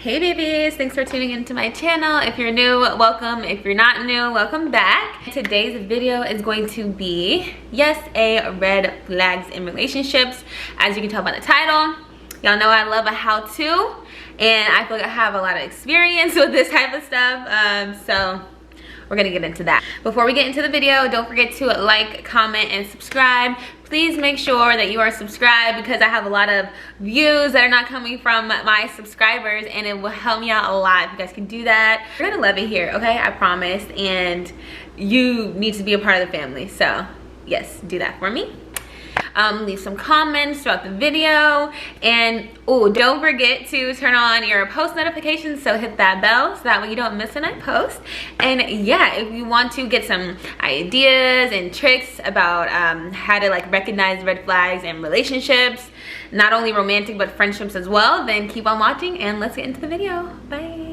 Hey babies, thanks for tuning into my channel. If you're new, welcome. If you're not new, welcome back. Today's video is going to be, yes, a red flags in relationships. As you can tell by the title, y'all know I love a how-to, and I feel like I have a lot of experience with this type of stuff, so we're gonna get into that. Before we get into the video, don't forget to like, comment, and subscribe. Please make sure that you are subscribed because I have a lot of views that are not coming from my subscribers, and it will help me out a lot if you guys can do that. You're gonna love it here, okay? I promise. And you need to be a part of the family, so yes, do that for me. Leave some comments throughout the video, and don't forget to turn on your post notifications, so hit that bell so that way you don't miss when I post. And yeah, if you want to get some ideas and tricks about how to like recognize red flags in relationships, not only romantic but friendships as well, then keep on watching and let's get into the video. Bye.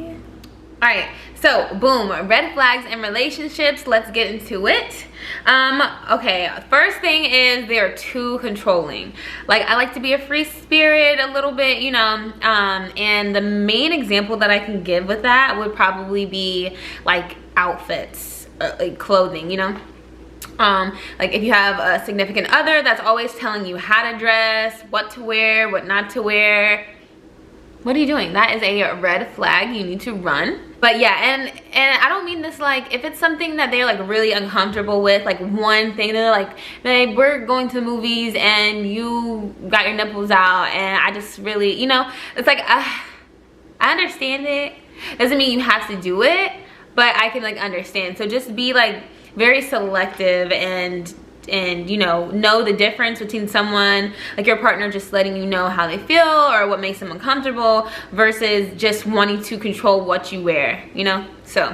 All right, so boom, red flags in relationships. Let's get into it. Okay, first thing is they're too controlling. Like, I like to be a free spirit a little bit, you know, and the main example that I can give with that would probably be like outfits, like clothing, you know. Like if you have a significant other that's always telling you how to dress, what to wear, what not to wear, what are you doing? That is a red flag. You need to run. But yeah, and I don't mean this like, if it's something that they're like really uncomfortable with, like one thing, they're like, babe, we're going to the movies and you got your nipples out and I just really, you know, it's like, I understand it. Doesn't mean you have to do it, but I can like understand. So just be like very selective and you know the difference between someone, like your partner, just letting you know how they feel or what makes them uncomfortable versus just wanting to control what you wear, you know. So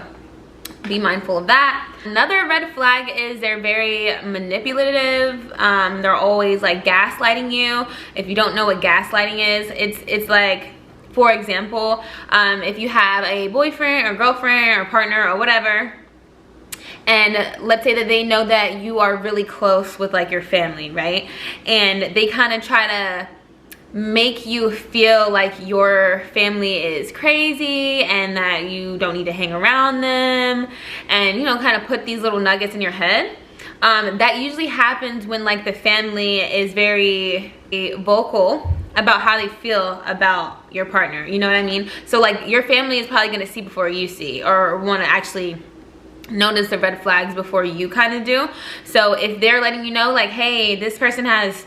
be mindful of that. Another red flag is they're very manipulative. They're always like gaslighting you. If you don't know what gaslighting is, it's like, for example, if you have a boyfriend or girlfriend or partner or whatever, and let's say that they know that you are really close with like your family, right? And they kind of try to make you feel like your family is crazy and that you don't need to hang around them, and you know, kind of put these little nuggets in your head. That usually happens when like the family is very vocal about how they feel about your partner, you know what I mean? So like your family is probably going to see before you see, or want to actually notice the red flags before you kind of do. So if they're letting you know like, hey, this person has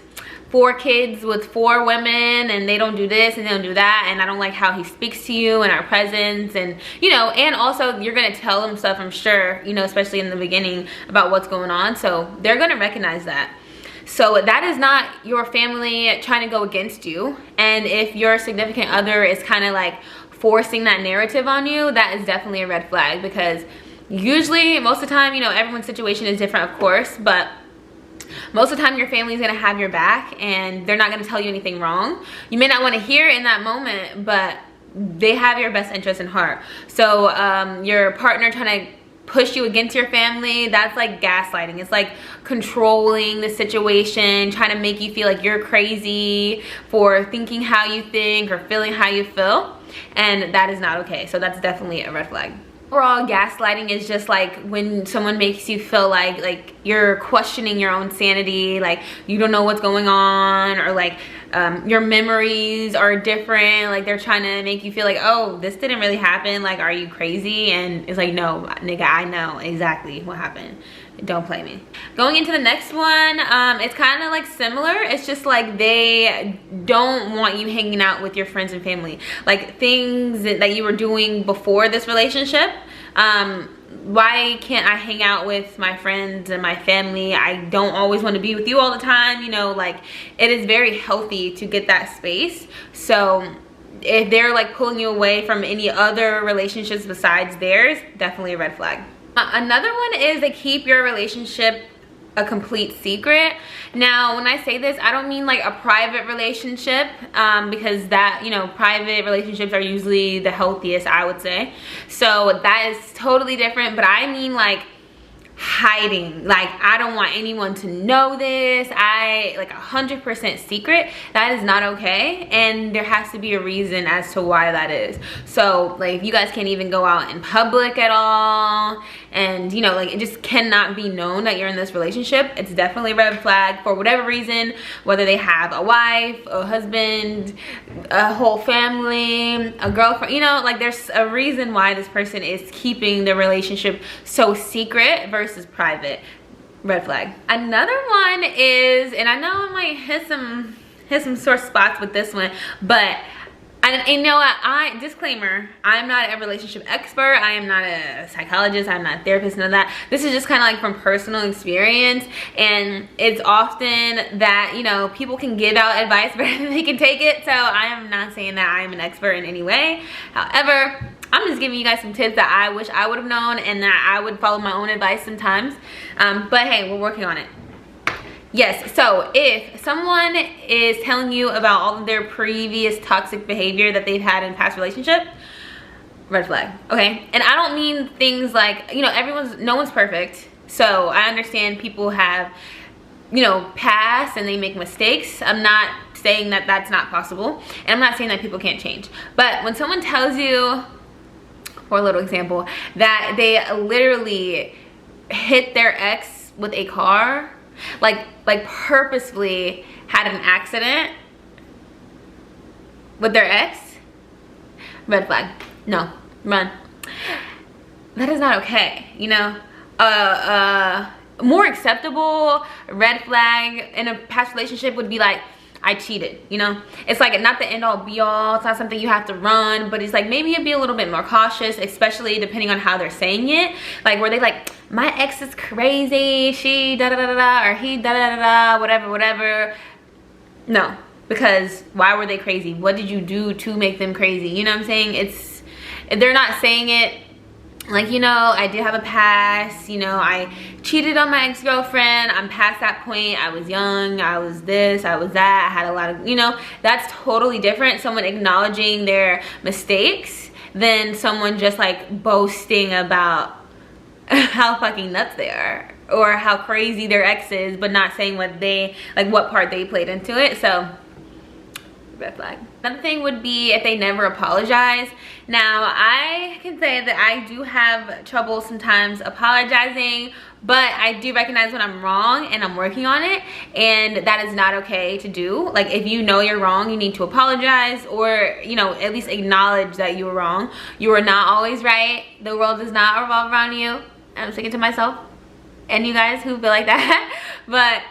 4 kids with 4 women and they don't do this and they don't do that, and I don't like how he speaks to you in our presence, and you know, and also you're gonna tell them stuff, I'm sure, you know, especially in the beginning, about what's going on, so they're gonna recognize that. So that is not your family trying to go against you. And if your significant other is kind of like forcing that narrative on you, that is definitely a red flag, because usually, most of the time, you know, everyone's situation is different, of course, but most of the time your family is going to have your back and they're not going to tell you anything wrong. You may not want to hear it in that moment, but they have your best interest in heart. So your partner trying to push you against your family, that's like gaslighting. It's like controlling the situation, trying to make you feel like you're crazy for thinking how you think or feeling how you feel, and that is not okay. So that's definitely a red flag. Overall, gaslighting is just like when someone makes you feel like you're questioning your own sanity, like you don't know what's going on, or like your memories are different, like they're trying to make you feel like, oh, this didn't really happen, like are you crazy? And it's like, no nigga, I know exactly what happened, don't play me. Going into the next one, it's kind of like similar. It's just like they don't want you hanging out with your friends and family, like things that you were doing before this relationship. Why can't I hang out with my friends and my family? I don't always want to be with you all the time, you know. Like, it is very healthy to get that space. So if they're like pulling you away from any other relationships besides theirs, definitely a red flag. Another one is they keep your relationship a complete secret. Now, when I say this, I don't mean like a private relationship, because that, you know, private relationships are usually the healthiest, I would say. So that is totally different. But I mean like hiding, like I don't want anyone to know this, I like 100% secret, that is not okay, and there has to be a reason as to why that is. So like if you guys can't even go out in public at all, and you know, like it just cannot be known that you're in this relationship, it's definitely a red flag for whatever reason, whether they have a wife, a husband, a whole family, a girlfriend, you know, like there's a reason why this person is keeping the relationship so secret versus private. Red flag. Another one is, and I know I might hit some sore spots with this one, but and you know what, disclaimer, I'm not a relationship expert, I am not a psychologist, I'm not a therapist, none of that. This is just kind of like from personal experience, and it's often that, you know, people can give out advice better than they can take it, so I am not saying that I am an expert in any way. However, I'm just giving you guys some tips that I wish I would have known, and that I would follow my own advice sometimes, but hey, we're working on it. Yes, so if someone is telling you about all of their previous toxic behavior that they've had in past relationships, red flag, okay? And I don't mean things like, you know, no one's perfect. So I understand people have, you know, past and they make mistakes. I'm not saying that that's not possible. And I'm not saying that people can't change. But when someone tells you, for a little example, that they literally hit their ex with a car, like purposefully had an accident with their ex, red flag. No, run. That is not okay, you know. More acceptable red flag in a past relationship would be like, I cheated, you know. It's like not the end all be all, it's not something you have to run, but it's like maybe you'd be a little bit more cautious, especially depending on how they're saying it. Like were they like, my ex is crazy, she da da da da, or he da da da da, whatever. No, because why were they crazy? What did you do to make them crazy? You know what I'm saying? They're not saying it like, you know, I did have a past, you know, I cheated on my ex-girlfriend, I'm past that point, I was young, I was this, I was that, I had a lot of, you know, that's totally different. Someone acknowledging their mistakes than someone just like boasting about how fucking nuts they are or how crazy their ex is, but not saying what they, like what part they played into it. So red flag. Another thing would be if they never apologize. Now I can say that I do have trouble sometimes apologizing, but I do recognize when I'm wrong and I'm working on it, and that is not okay to do. Like if you know you're wrong, you need to apologize, or you know, at least acknowledge that you were wrong. You are not always right. The world does not revolve around you. I'm speaking to myself and you guys who feel like that, but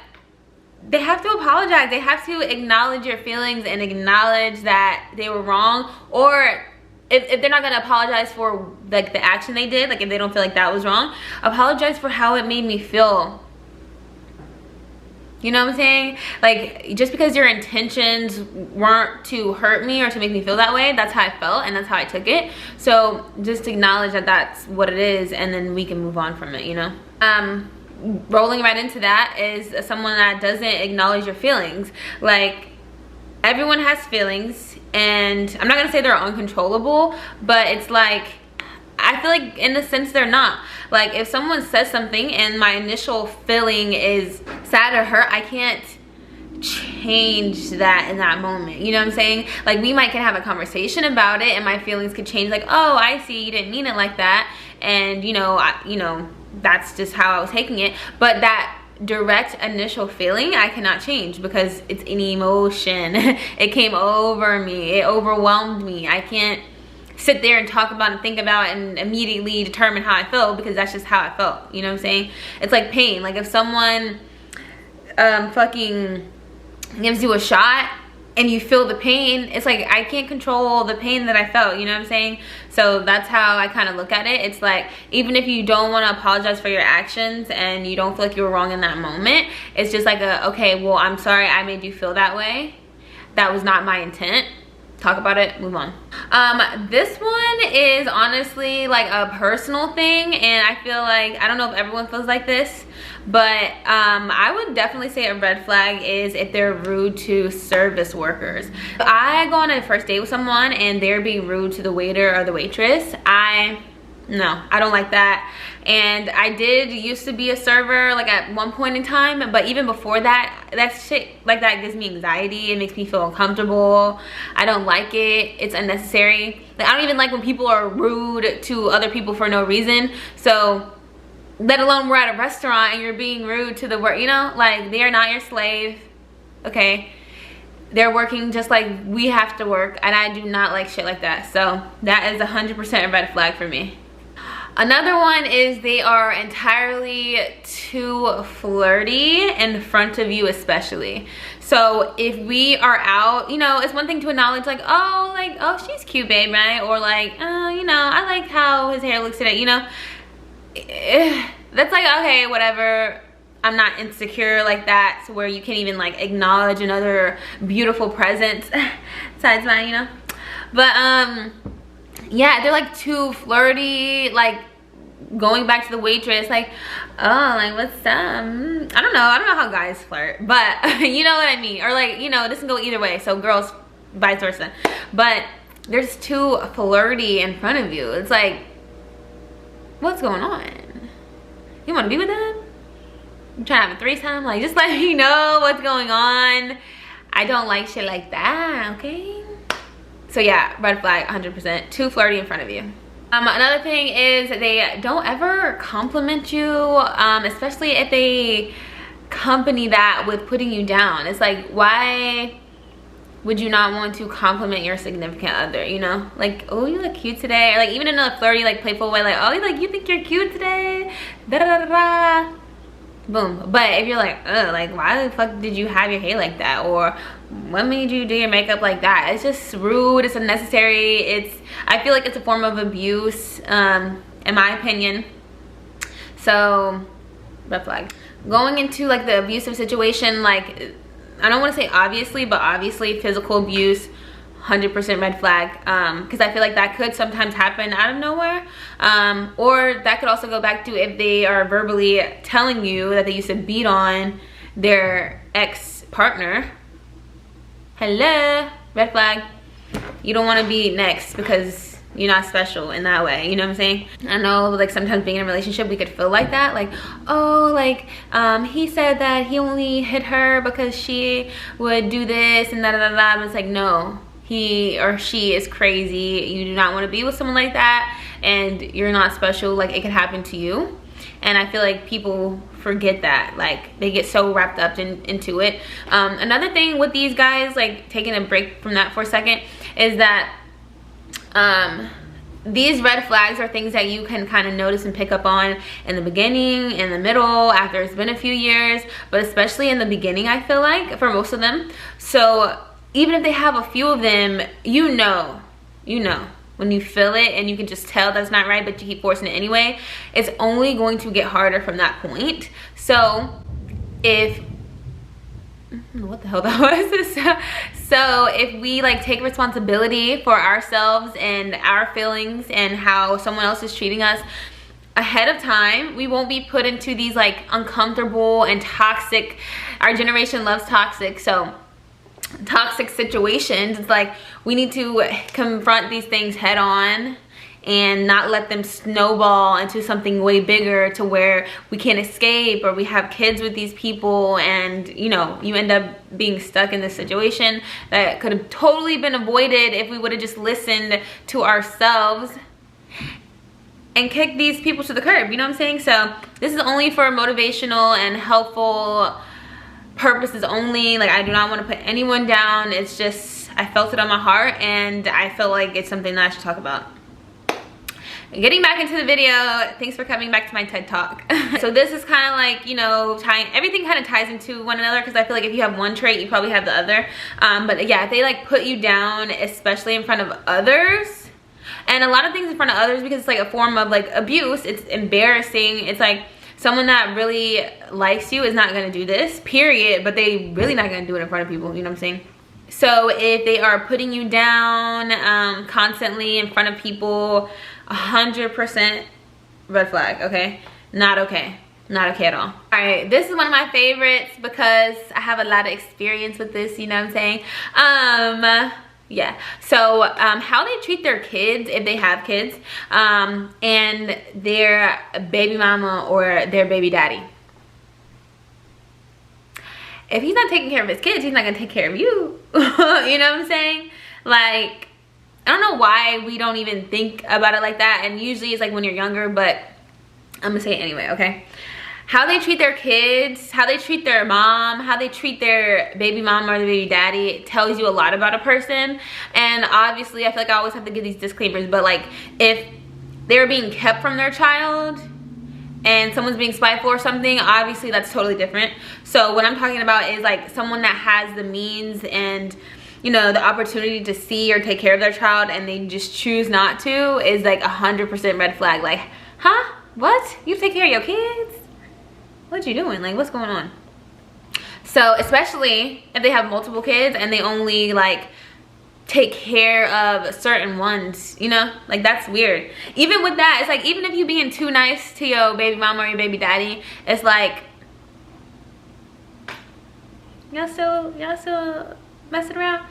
they have to apologize. They have to acknowledge your feelings and acknowledge that they were wrong. Or if they're not gonna apologize for like the action they did, like if they don't feel like that was wrong, apologize for how it made me feel. You know what I'm saying? Like just because your intentions weren't to hurt me or to make me feel that way, that's how I felt and that's how I took it. So just acknowledge that that's what it is, and then we can move on from it, you know? Rolling right into that is someone that doesn't acknowledge your feelings. Like everyone has feelings, and I'm not gonna say they're uncontrollable, but it's like I feel like in a sense they're not. Like if someone says something and my initial feeling is sad or hurt, I can't change that in that moment. You know what I'm saying? Like we might can have a conversation about it and my feelings could change, like, oh, I see, you didn't mean it like that, and you know, that's just how I was taking it. But that direct initial feeling I cannot change because it's an emotion. It came over me, it overwhelmed me. I can't sit there and talk about and think about and immediately determine how I feel, because that's just how I felt. You know what I'm saying? It's like pain. Like if someone fucking gives you a shot and you feel the pain, it's like I can't control the pain that I felt, you know what I'm saying? So that's how I kind of look at it. It's like even if you don't want to apologize for your actions and you don't feel like you were wrong in that moment, it's just like okay, well, I'm sorry I made you feel that way. That was not my intent. Talk about it, move on. This one is honestly like a personal thing, and I feel like, I don't know if everyone feels like this, but I would definitely say a red flag is if they're rude to service workers. If I go on a first date with someone and they're being rude to the waiter or the waitress, I no, I don't like that. And I did used to be a server like at one point in time, but even before that, that shit like that gives me anxiety. It makes me feel uncomfortable. I don't like it. It's unnecessary. Like, I don't even like when people are rude to other people for no reason. So let alone we're at a restaurant and you're being rude to the work, you know, like they are not your slave, okay? They're working just like we have to work, and I do not like shit like that. So that is 100% a red flag for me. Another one is they are entirely too flirty in front of you, especially. So if we are out, you know, it's one thing to acknowledge like, oh, she's cute, babe, right? Or like, oh, you know, I like how his hair looks today, you know. That's like, okay, whatever. I'm not insecure like that, so where you can't even like acknowledge another beautiful presence besides mine, you know. But yeah, they're like too flirty, like going back to the waitress, like, oh, like what's up? I don't know how guys flirt, but you know what I mean. Or like, you know, this can go either way, so girls vice versa. But they're just too flirty in front of you. It's like, what's going on? You want to be with them? You trying to have a threesome? Like, just let me know what's going on. I don't like shit like that, okay? So yeah, red flag 100%. Too flirty in front of you. Another thing is they don't ever compliment you, especially if they accompany that with putting you down. It's like, why would you not want to compliment your significant other, you know? Like, oh, you look cute today. Or like even in a flirty, like playful way, like, oh, you think you're cute today? Da da da da. Boom. But if you're like, ugh, like why the fuck did you have your hair like that? Or what made you do your makeup like that? It's just rude, it's unnecessary. I feel like it's a form of abuse, in my opinion. So, red flag. Going into like the abusive situation, like, I don't want to say obviously, but obviously physical abuse, 100% red flag, because I feel like that could sometimes happen out of nowhere, or that could also go back to if they are verbally telling you that they used to beat on their ex-partner. Hello, red flag. You don't want to be next because you're not special in that way, you know what I'm saying? I know like sometimes being in a relationship we could feel like that, like, oh, like he said that he only hit her because she would do this and da da da da. But it's like, no, he or she is crazy. You do not want to be with someone like that, and you're not special. Like, it could happen to you. And I feel like people forget that, like they get so wrapped up into it. Another thing with these guys, like taking a break from that for a second, is that these red flags are things that you can kind of notice and pick up on in the beginning, in the middle, after it's been a few years, but especially in the beginning, I feel like, for most of them. So even if they have a few of them, you know when you feel it and you can just tell that's not right, but you keep forcing it anyway, it's only going to get harder from that point. So if, I don't know what the hell that was. So if we like take responsibility for ourselves and our feelings and how someone else is treating us ahead of time, we won't be put into these like uncomfortable and toxic, our generation loves toxic, so toxic situations. It's like we need to confront these things head on and not let them snowball into something way bigger to where we can't escape, or we have kids with these people and, you know, you end up being stuck in this situation that could have totally been avoided if we would have just listened to ourselves and kicked these people to the curb, you know what I'm saying? So this is only for motivational and helpful purposes only. Like, I do not want to put anyone down. It's just, I felt it on my heart and I feel like it's something that I should talk about. Getting back into the video, thanks for coming back to my TED Talk. So this is kind of like, you know, everything kind of ties into one another, because I feel like if you have one trait, you probably have the other. But yeah, if they like put you down, especially in front of others, and a lot of things in front of others, because it's like a form of like abuse, it's embarrassing. It's like someone that really likes you is not going to do this, period, but they really not going to do it in front of people, you know what I'm saying? So if they are putting you down constantly in front of people, 100% red flag, okay? Not okay. Not okay at all. All right, this is one of my favorites because I have a lot of experience with this, you know what I'm saying? Yeah, so how they treat their kids, if they have kids, and their baby mama or their baby daddy. If he's not taking care of his kids, he's not gonna take care of you. You know what I'm saying? Like, I don't know why we don't even think about it like that, and usually it's like when you're younger, but I'm gonna say it anyway, okay? How they treat their kids, how they treat their mom, how they treat their baby mom or the baby daddy, it tells you a lot about a person. And obviously, I feel like I always have to give these disclaimers, but like, if they're being kept from their child and someone's being spiteful or something, obviously that's totally different. So what I'm talking about is like someone that has the means and, you know, the opportunity to see or take care of their child and they just choose not to, is like 100% red flag. Like, huh? What? You take care of your kids? What you doing? Like, what's going on? So especially if they have multiple kids and they only like take care of certain ones, you know, like that's weird. Even with that, it's like, even if you being too nice to your baby mama or your baby daddy, it's like, y'all still messing around.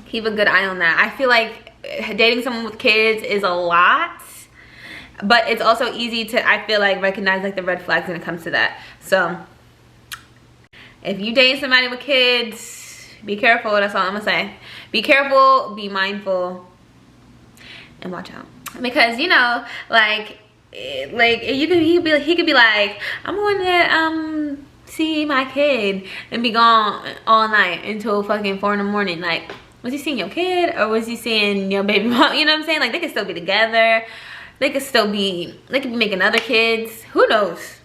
Keep a good eye on that. I feel like dating someone with kids is a lot, but it's also easy to, I feel like, recognize like the red flags when it comes to that. So if you date somebody with kids, be careful. That's all I'm gonna say. Be careful, be mindful, and watch out. Because, you know, like he could be like, I'm going to see my kid and be gone all night until fucking 4 in the morning. Like, was he seeing your kid or was he seeing your baby mom? You know what I'm saying? Like, they could still be together. They could be making other kids. Who knows?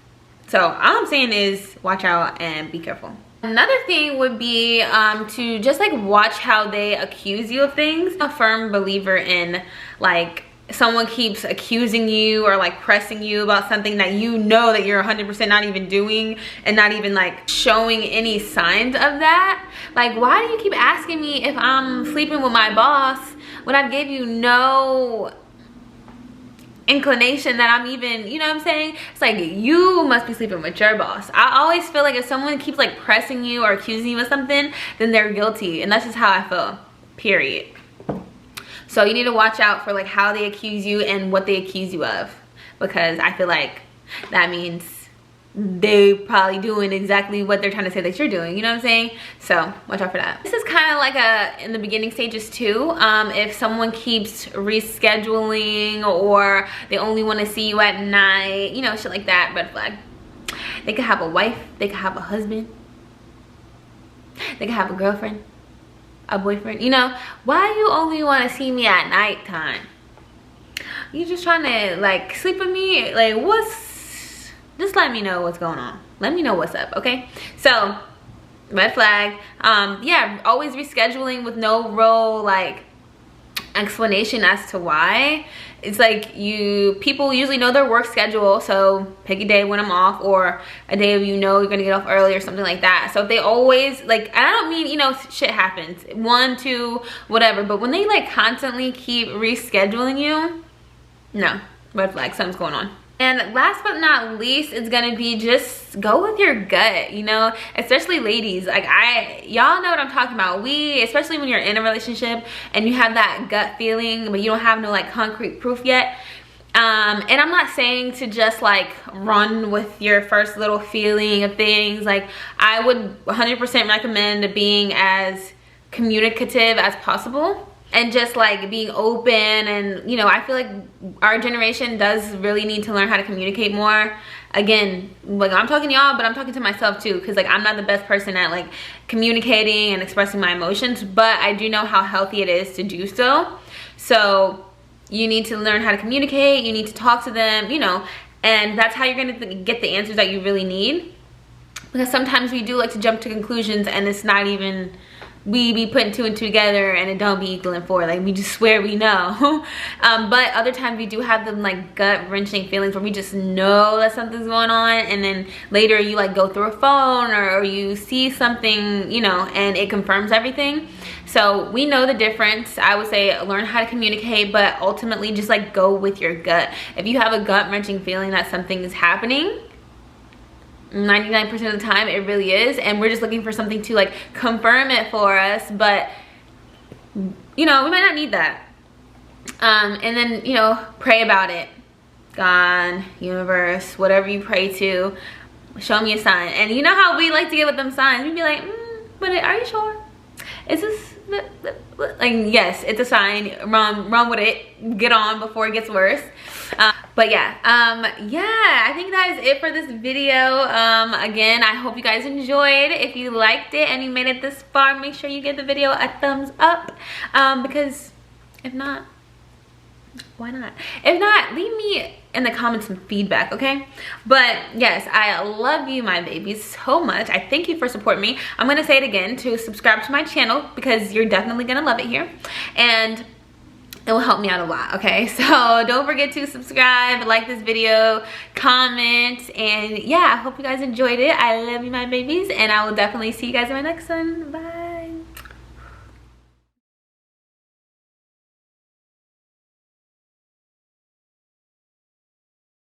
So all I'm saying is watch out and be careful. Another thing would be to just like watch how they accuse you of things. I'm a firm believer in, like, someone keeps accusing you or like pressing you about something that you know that you're 100% not even doing and not even like showing any signs of that. Like, why do you keep asking me if I'm sleeping with my boss when I gave you no inclination that I'm even, you know what I'm saying? It's like, you must be sleeping with your boss. I always feel like if someone keeps like pressing you or accusing you of something, then they're guilty, and that's just how I feel, period. So you need to watch out for like how they accuse you and what they accuse you of, because I feel like that means they probably doing exactly what they're trying to say that you're doing, you know what I'm saying? So watch out for that. This is kind of like in the beginning stages too. If someone keeps rescheduling or they only want to see you at night, you know, shit like that, red flag. They could have a wife, they could have a husband, they could have a girlfriend, a boyfriend, you know. Why you only want to see me at nighttime? You just trying to like sleep with me? Like, just let me know what's going on. Let me know what's up, okay? So, red flag. Yeah, always rescheduling with no real like explanation as to why. It's like people usually know their work schedule, so pick a day when I'm off or a day you know you're gonna get off early or something like that. So if they always like, and I don't mean, you know, shit happens, 1, 2, whatever, but when they like constantly keep rescheduling you, no, red flag, something's going on. And last but not least, it's gonna be just go with your gut, you know, especially ladies. Like, y'all know what I'm talking about. Especially when you're in a relationship and you have that gut feeling, but you don't have no like concrete proof yet. And I'm not saying to just like run with your first little feeling of things. Like, I would 100% recommend being as communicative as possible. And just like being open, and you know, I feel like our generation does really need to learn how to communicate more. Again, like, I'm talking to y'all, but I'm talking to myself too, because like I'm not the best person at like communicating and expressing my emotions, but I do know how healthy it is to do so. So you need to learn how to communicate, you need to talk to them, you know, and that's how you're gonna get the answers that you really need. Because sometimes we do like to jump to conclusions and it's not even, we be putting 2 and 2 together and it don't be equaling 4. Like, we just swear we know. But other times we do have them like gut wrenching feelings where we just know that something's going on, and then later you like go through a phone or you see something, you know, and it confirms everything. So we know the difference. I would say learn how to communicate, but ultimately just like go with your gut. If you have a gut wrenching feeling that something is happening, 99% of the time it really is, and we're just looking for something to like confirm it for us. But you know, we might not need that. And then, you know, pray about it. God, universe, whatever you pray to, show me a sign. And you know how we like to get with them signs, we'd be like, but are you sure? Is this like, yes, it's a sign. Run with it, get on before it gets worse. But yeah, I think that is it for this video. Again, I hope you guys enjoyed. If you liked it and you made it this far, make sure you give the video a thumbs up, because if not, why not? If not, leave me in the comments some feedback, okay? But yes, I love you, my babies, so much. I thank you for supporting me. I'm gonna say it again, to subscribe to my channel, because you're definitely gonna love it here, and it will help me out a lot, okay? So don't forget to subscribe, like this video, comment, and yeah, I hope you guys enjoyed it. I love you, my babies, and I will definitely see you guys in my next one. Bye.